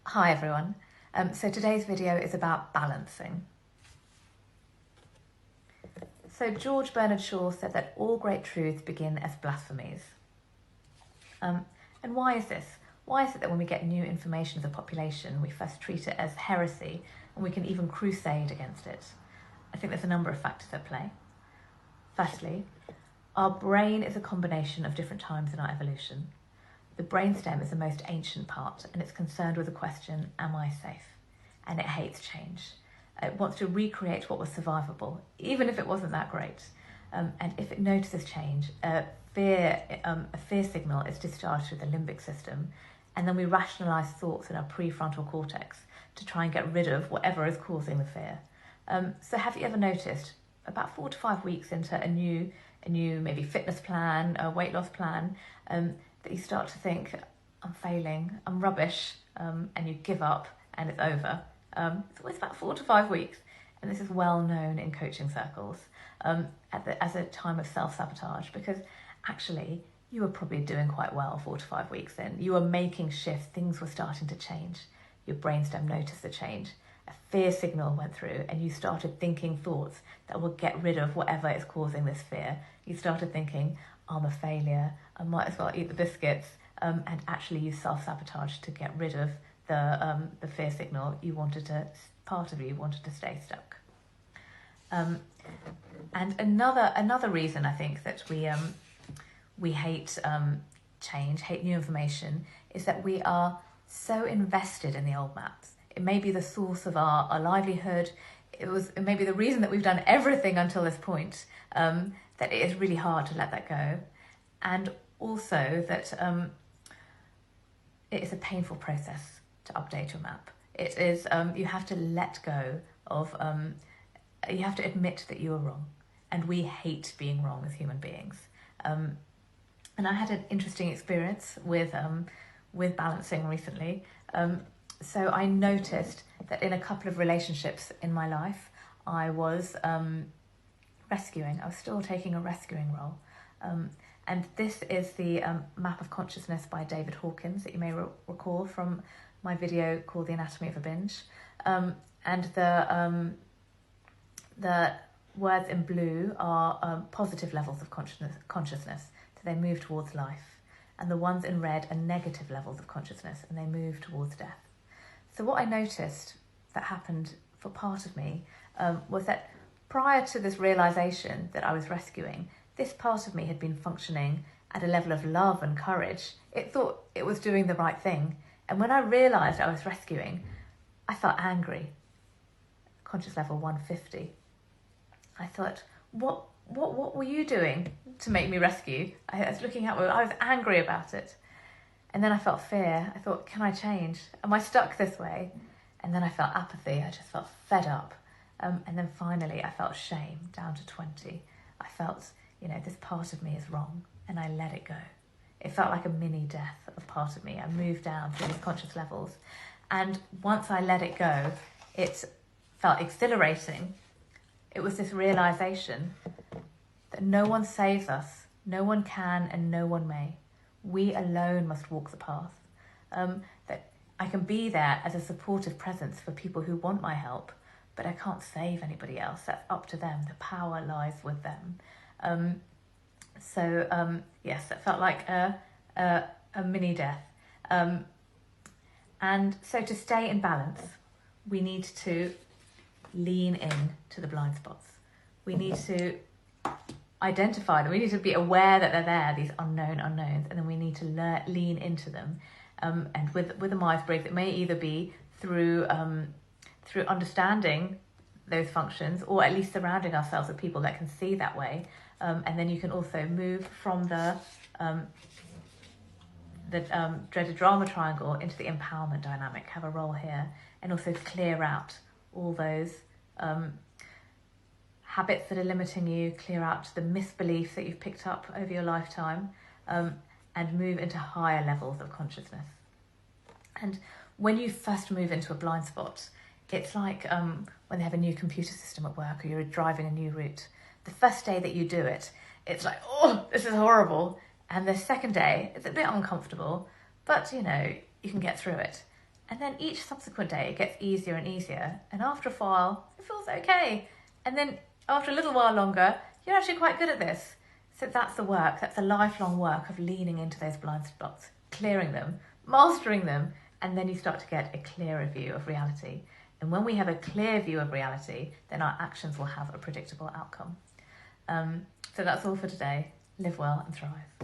Hi everyone. So today's video is about balancing. So George Bernard Shaw said that all great truths begin as blasphemies. And why is this? Why is it that when we get new information of the population, we first treat it as heresy and we can even crusade against it? I think there's a number of factors at play. Firstly, our brain is a combination of different times in our evolution. The brainstem is the most ancient part and it's concerned with the question, am I safe? And it hates change. It wants to recreate what was survivable, even if it wasn't that great. And if it notices change, a fear signal is discharged through the limbic system, and then we rationalise thoughts in our prefrontal cortex to try and get rid of whatever is causing the fear. So have you ever noticed, about 4 to 5 weeks into a new maybe fitness plan, a weight loss plan, that you start to think, I'm failing, I'm rubbish, and you give up and it's over. It's always about 4 to 5 weeks, and this is well known in coaching circles as a time of self-sabotage, because actually you were probably doing quite well 4 to 5 weeks in. You were making shifts, things were starting to change. Your brainstem noticed the change. A fear signal went through and you started thinking thoughts that will get rid of whatever is causing this fear. You started thinking, I'm a failure, I might as well eat the biscuits, and actually you self-sabotage to get rid of the fear signal. Part of you wanted to stay stuck. And another reason I think that we hate change, hate new information, is that we are so invested in the old maps. It may be the source of our livelihood. It may be the reason that we've done everything until this point, that it is really hard to let that go. And also that it is a painful process to update your map. It is, you have to let go of, you have to admit that you are wrong. And we hate being wrong as human beings. And I had an interesting experience with balancing recently. So I noticed that in a couple of relationships in my life, I was rescuing. I was still taking a rescuing role. And this is the Map of Consciousness by David Hawkins that you may recall from my video called The Anatomy of a Binge. And the words in blue are positive levels of consciousness, so they move towards life. And the ones in red are negative levels of consciousness, and they move towards death. So what I noticed that happened for part of me was that prior to this realisation that I was rescuing, this part of me had been functioning at a level of love and courage. It thought it was doing the right thing. And when I realised I was rescuing, I felt angry. Conscious level 150. I thought, what were you doing to make me rescue? I was looking at it, I was angry about it. And then I felt fear. I thought, can I change? Am I stuck this way? And then I felt apathy. I just felt fed up. And then finally I felt shame, down to 20. I felt, this part of me is wrong, and I let it go. It felt like a mini death of part of me. I moved down through these conscious levels. And once I let it go, it felt exhilarating. It was this realization that no one saves us, no one can, and no one may. We alone must walk the path. That I can be there as a supportive presence for people who want my help, but I can't save anybody else. That's up to them. The power lies with them. Yes, it felt like a mini death. And so to stay in balance, we need to lean in to the blind spots. We need to identify them. We need to be aware that they're there, these unknown unknowns, and then we need to lean into them. And with the Myers-Briggs, it may either be through understanding those functions, or at least surrounding ourselves with people that can see that way. And then you can also move from the dreaded drama triangle into the empowerment dynamic, have a role here, and also clear out all those habits that are limiting you, clear out the misbeliefs that you've picked up over your lifetime, and move into higher levels of consciousness. And when you first move into a blind spot, it's like when they have a new computer system at work, or you're driving a new route. The first day that you do it, it's like, oh, this is horrible. And the second day, it's a bit uncomfortable, but you can get through it. And then each subsequent day it gets easier and easier. And after a while, it feels okay. And then after a little while longer, you're actually quite good at this. So that's the work, that's the lifelong work of leaning into those blind spots, clearing them, mastering them, and then you start to get a clearer view of reality. And when we have a clear view of reality, then our actions will have a predictable outcome. So that's all for today. Live well and thrive.